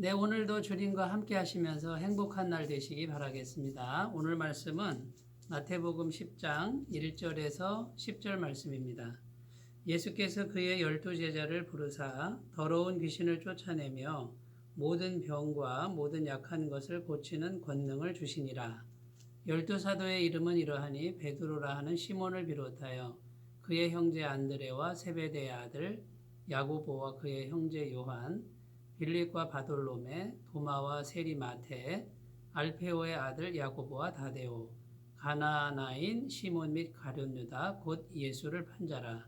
네, 오늘도 주님과 함께 하시면서 행복한 날 되시기 바라겠습니다. 오늘 말씀은 마태복음 10장 1절에서 10절 말씀입니다. 예수께서 그의 12제자를 부르사 더러운 귀신을 쫓아내며 모든 병과 모든 약한 것을 고치는 권능을 주시니라. 12사도의 이름은 이러하니 베드로라 하는 시몬을 비롯하여 그의 형제 안드레와 세베대의 아들 야고보와 그의 형제 요한, 빌립과 바돌로메, 도마와 세리마테, 알페오의 아들 야고보와 다데오, 가나나인 시몬 및 가룟 유다 곧 예수를 판 자라.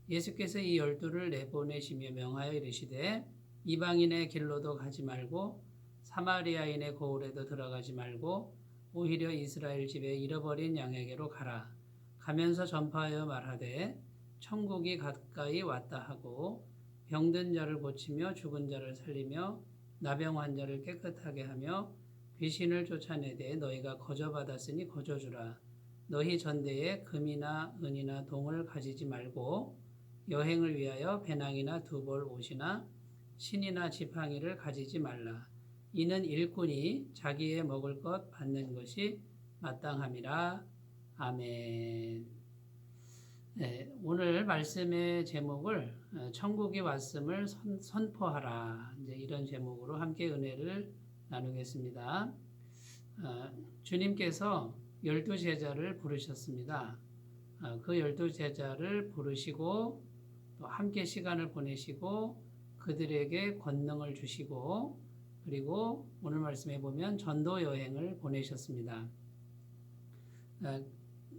예수께서 이 12를 내보내시며 명하여 이르시되 이방인의 길로도 가지 말고 사마리아인의 고을에도 들어가지 말고 오히려 이스라엘 집에 잃어버린 양에게로 가라. 가면서 전파하여 말하되 천국이 가까이 왔다 하고 병든 자를 고치며 죽은 자를 살리며 나병 환자를 깨끗하게 하며 귀신을 쫓아내되 너희가 거저받았으니 거저주라. 너희 전대에 금이나 은이나 동을 가지지 말고 여행을 위하여 배낭이나 두벌 옷이나 신이나 지팡이를 가지지 말라. 이는 일꾼이 자기의 먹을 것 받는 것이 마땅함이라. 아멘. 네, 오늘 말씀의 제목을 천국이 왔음을 선포하라. 이제 이런 제목으로 함께 은혜를 나누겠습니다. 주님께서 12제자를 부르셨습니다. 그 12제자를 부르시고 또 함께 시간을 보내시고 그들에게 권능을 주시고 그리고 오늘 말씀에 보면 전도 여행을 보내셨습니다.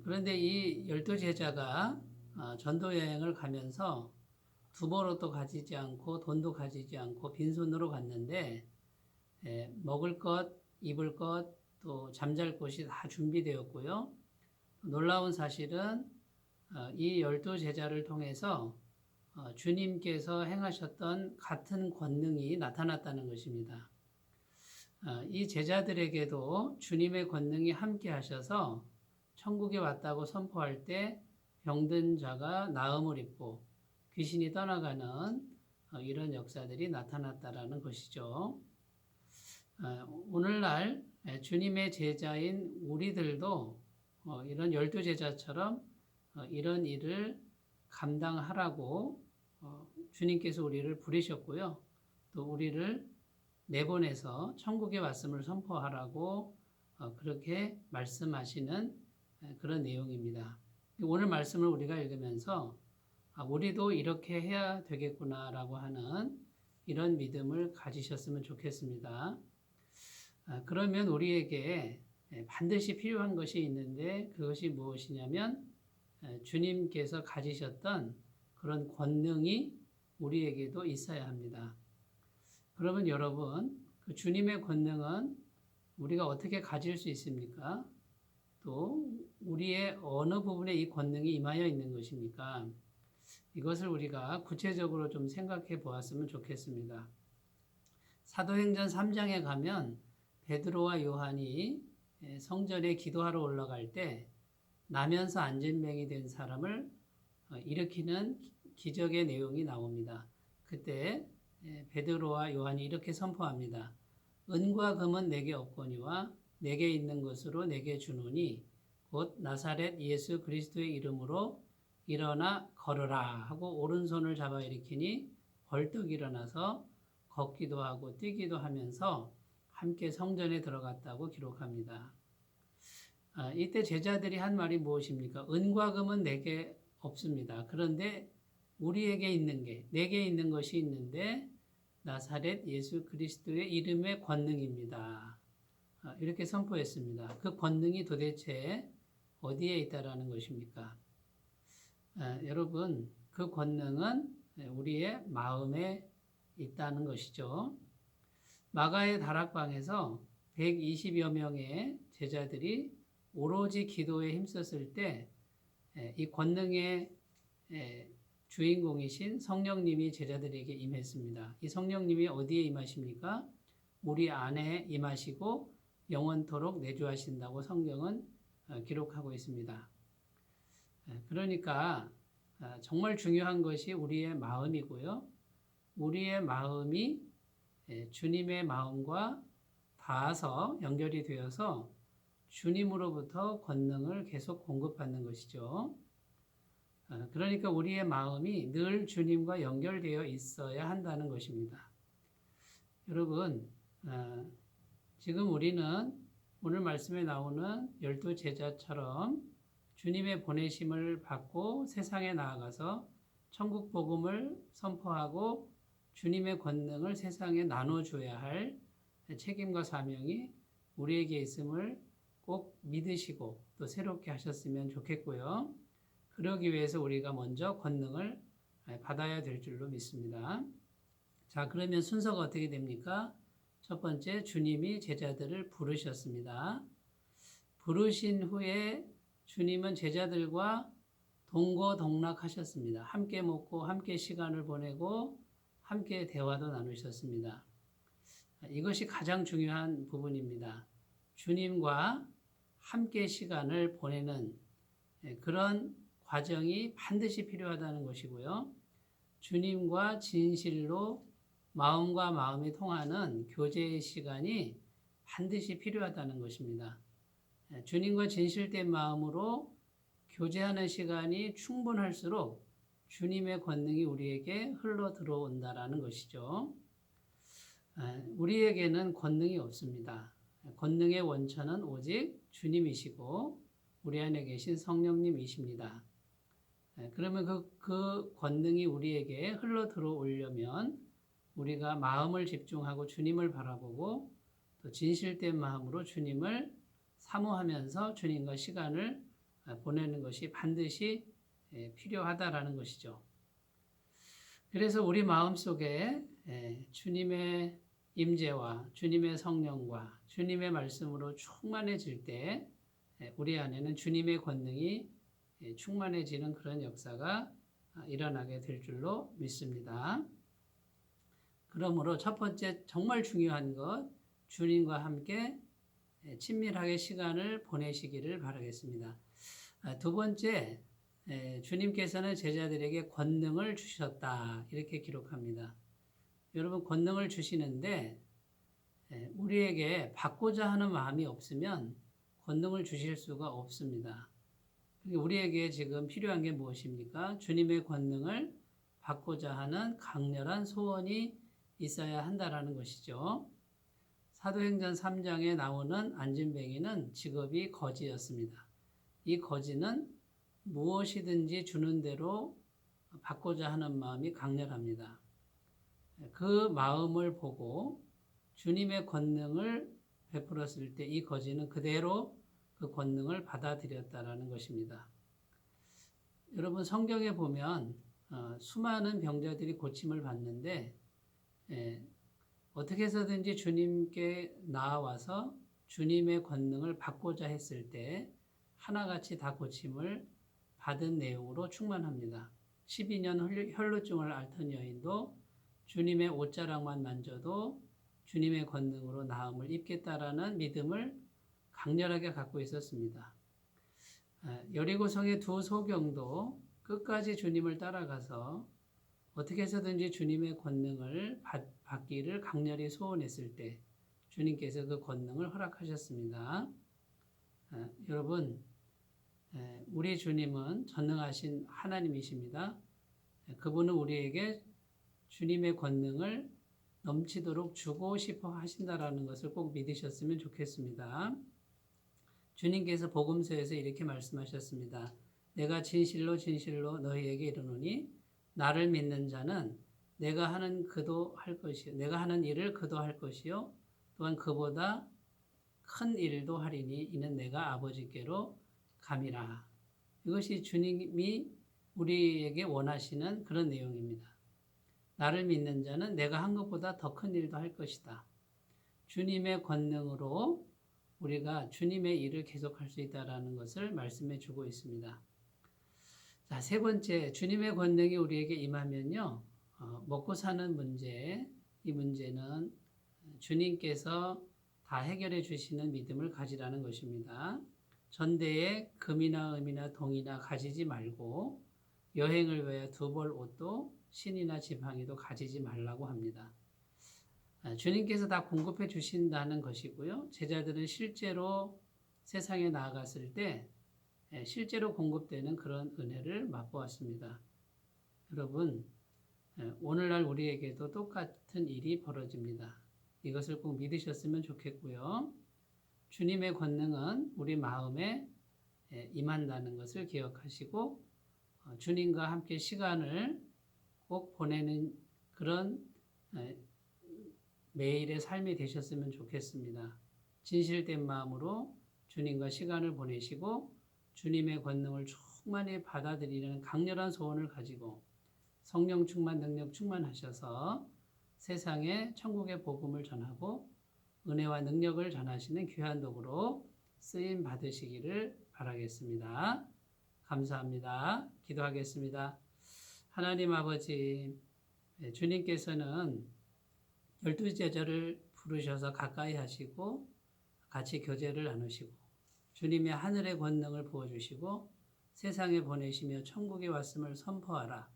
그런데 이 12제자가 전도 여행을 가면서 두벌옷도 가지지 않고 돈도 가지지 않고 빈손으로 갔는데 먹을 것, 입을 것, 또 잠잘 곳이 다 준비되었고요. 놀라운 사실은 이 12제자를 통해서 주님께서 행하셨던 같은 권능이 나타났다는 것입니다. 이 제자들에게도 주님의 권능이 함께 하셔서 천국에 왔다고 선포할 때 병든 자가 나음을 입고 귀신이 떠나가는 이런 역사들이 나타났다라는 것이죠. 오늘날 주님의 제자인 우리들도 이런 12제자처럼 이런 일을 감당하라고 주님께서 우리를 부르셨고요. 또 우리를 내보내서 천국에 왔음을 선포하라고 그렇게 말씀하시는 그런 내용입니다. 오늘 말씀을 우리가 읽으면서 우리도 이렇게 해야 되겠구나라고 하는 이런 믿음을 가지셨으면 좋겠습니다. 그러면 우리에게 반드시 필요한 것이 있는데 그것이 무엇이냐면 주님께서 가지셨던 그런 권능이 우리에게도 있어야 합니다. 그러면 여러분, 그 주님의 권능은 우리가 어떻게 가질 수 있습니까? 또 우리의 어느 부분에 이 권능이 임하여 있는 것입니까? 이것을 우리가 구체적으로 좀 생각해 보았으면 좋겠습니다. 사도행전 3장에 가면 베드로와 요한이 성전에 기도하러 올라갈 때 나면서 안진병이 된 사람을 일으키는 기적의 내용이 나옵니다. 그때 베드로와 요한이 이렇게 선포합니다. 은과 금은 내게 없거니와 내게 있는 것으로 내게 주노니 곧 나사렛 예수 그리스도의 이름으로 일어나 걸으라 하고 오른손을 잡아 일으키니 벌떡 일어나서 걷기도 하고 뛰기도 하면서 함께 성전에 들어갔다고 기록합니다. 이때 제자들이 한 말이 무엇입니까? 은과 금은 내게 없습니다. 그런데 우리에게 있는 게, 내게 있는 것이 있는데 나사렛 예수 그리스도의 이름의 권능입니다. 이렇게 선포했습니다. 그 권능이 도대체 어디에 있다라는 것입니까? 여러분, 그 권능은 우리의 마음에 있다는 것이죠. 마가의 다락방에서 120여 명의 제자들이 오로지 기도에 힘썼을 때 이 권능의 주인공이신 성령님이 제자들에게 임했습니다. 이 성령님이 어디에 임하십니까? 우리 안에 임하시고 영원토록 내주하신다고 성경은 기록하고 있습니다. 그러니까 정말 중요한 것이 우리의 마음이고요. 우리의 마음이 주님의 마음과 닿아서 연결이 되어서 주님으로부터 권능을 계속 공급받는 것이죠. 그러니까 우리의 마음이 늘 주님과 연결되어 있어야 한다는 것입니다. 여러분, 지금 우리는 오늘 말씀에 나오는 12 제자처럼 주님의 보내심을 받고 세상에 나아가서 천국 복음을 선포하고 주님의 권능을 세상에 나눠줘야 할 책임과 사명이 우리에게 있음을 꼭 믿으시고 또 새롭게 하셨으면 좋겠고요. 그러기 위해서 우리가 먼저 권능을 받아야 될 줄로 믿습니다. 자, 그러면 순서가 어떻게 됩니까? 첫 번째, 주님이 제자들을 부르셨습니다. 부르신 후에 주님은 제자들과 동거동락하셨습니다. 함께 먹고 함께 시간을 보내고 함께 대화도 나누셨습니다. 이것이 가장 중요한 부분입니다. 주님과 함께 시간을 보내는 그런 과정이 반드시 필요하다는 것이고요. 주님과 진실로 마음과 마음이 통하는 교제의 시간이 반드시 필요하다는 것입니다. 주님과 진실된 마음으로 교제하는 시간이 충분할수록 주님의 권능이 우리에게 흘러 들어온다라는 것이죠. 우리에게는 권능이 없습니다. 권능의 원천은 오직 주님이시고 우리 안에 계신 성령님이십니다. 그러면 그 권능이 우리에게 흘러 들어오려면 우리가 마음을 집중하고 주님을 바라보고 또 진실된 마음으로 주님을 사모하면서 주님과 시간을 보내는 것이 반드시 필요하다라는 것이죠. 그래서 우리 마음속에 주님의 임재와 주님의 성령과 주님의 말씀으로 충만해질 때 우리 안에는 주님의 권능이 충만해지는 그런 역사가 일어나게 될 줄로 믿습니다. 그러므로 첫 번째 정말 중요한 것, 주님과 함께 친밀하게 시간을 보내시기를 바라겠습니다. 두 번째, 주님께서는 제자들에게 권능을 주셨다 이렇게 기록합니다. 여러분, 권능을 주시는데 우리에게 받고자 하는 마음이 없으면 권능을 주실 수가 없습니다. 우리에게 지금 필요한 게 무엇입니까? 주님의 권능을 받고자 하는 강렬한 소원이 있어야 한다라는 것이죠. 사도행전 3장에 나오는 안진뱅이는 직업이 거지였습니다. 이 거지는 무엇이든지 주는 대로 받고자 하는 마음이 강렬합니다. 그 마음을 보고 주님의 권능을 베풀었을 때 이 거지는 그대로 그 권능을 받아들였다라는 것입니다. 여러분, 성경에 보면 수많은 병자들이 고침을 받는데 어떻게 해서든지 주님께 나아와서 주님의 권능을 받고자 했을 때 하나같이 다 고침을 받은 내용으로 충만합니다. 12년 혈루증을 앓던 여인도 주님의 옷자락만 만져도 주님의 권능으로 나음을 입겠다라는 믿음을 강렬하게 갖고 있었습니다. 여리고성의 두 소경도 끝까지 주님을 따라가서 어떻게 해서든지 주님의 권능을 받기를 강렬히 소원했을 때 주님께서 그 권능을 허락하셨습니다. 여러분, 우리 주님은 전능하신 하나님이십니다. 그분은 우리에게 주님의 권능을 넘치도록 주고 싶어 하신다라는 것을 꼭 믿으셨으면 좋겠습니다. 주님께서 복음서에서 이렇게 말씀하셨습니다. 내가 진실로 진실로 너희에게 이르노니 나를 믿는 자는 내가 하는 일을 그도 할 것이요 또한 그보다 큰 일도 하리니 이는 내가 아버지께로 감이라. 이것이 주님이 우리에게 원하시는 그런 내용입니다. 나를 믿는 자는 내가 한 것보다 더 큰 일도 할 것이다. 주님의 권능으로 우리가 주님의 일을 계속할 수 있다는 것을 말씀해 주고 있습니다. 자, 세 번째, 주님의 권능이 우리에게 임하면요, 먹고 사는 문제, 이 문제는 주님께서 다 해결해 주시는 믿음을 가지라는 것입니다. 전대에 금이나 은이나 동이나 가지지 말고 여행을 위하여 두 벌 옷도 신이나 지팡이도 가지지 말라고 합니다. 주님께서 다 공급해 주신다는 것이고요. 제자들은 실제로 세상에 나아갔을 때 실제로 공급되는 그런 은혜를 맛보았습니다. 여러분, 오늘날 우리에게도 똑같은 일이 벌어집니다. 이것을 꼭 믿으셨으면 좋겠고요. 주님의 권능은 우리 마음에 임한다는 것을 기억하시고 주님과 함께 시간을 꼭 보내는 그런 매일의 삶이 되셨으면 좋겠습니다. 진실된 마음으로 주님과 시간을 보내시고 주님의 권능을 충만히 받아들이는 강렬한 소원을 가지고 성령 충만, 능력 충만하셔서 세상에 천국의 복음을 전하고 은혜와 능력을 전하시는 귀한 도구로 쓰임 받으시기를 바라겠습니다. 감사합니다. 기도하겠습니다. 하나님 아버지, 주님께서는 12제자를 부르셔서 가까이 하시고 같이 교제를 나누시고 주님의 하늘의 권능을 부어주시고 세상에 보내시며 천국에 왔음을 선포하라.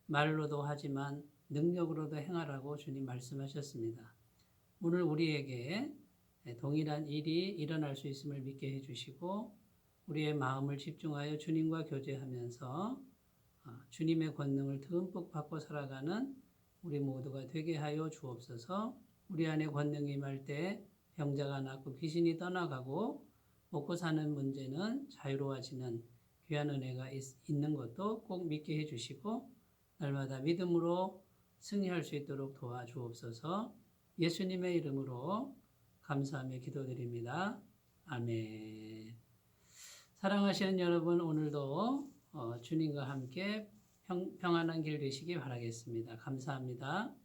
말로도 하지만 능력으로도 행하라고 주님 말씀하셨습니다. 오늘 우리에게 동일한 일이 일어날 수 있음을 믿게 해주시고 우리의 마음을 집중하여 주님과 교제하면서 주님의 권능을 듬뿍 받고 살아가는 우리 모두가 되게 하여 주옵소서. 우리 안에 권능이 임할 때 병자가 낫고 귀신이 떠나가고 먹고 사는 문제는 자유로워지는 귀한 은혜가 있는 것도 꼭 믿게 해주시고 날마다 믿음으로 승리할 수 있도록 도와주옵소서. 예수님의 이름으로 감사하며 기도드립니다. 아멘. 사랑하시는 여러분, 오늘도 주님과 함께 평안한 길 되시기 바라겠습니다. 감사합니다.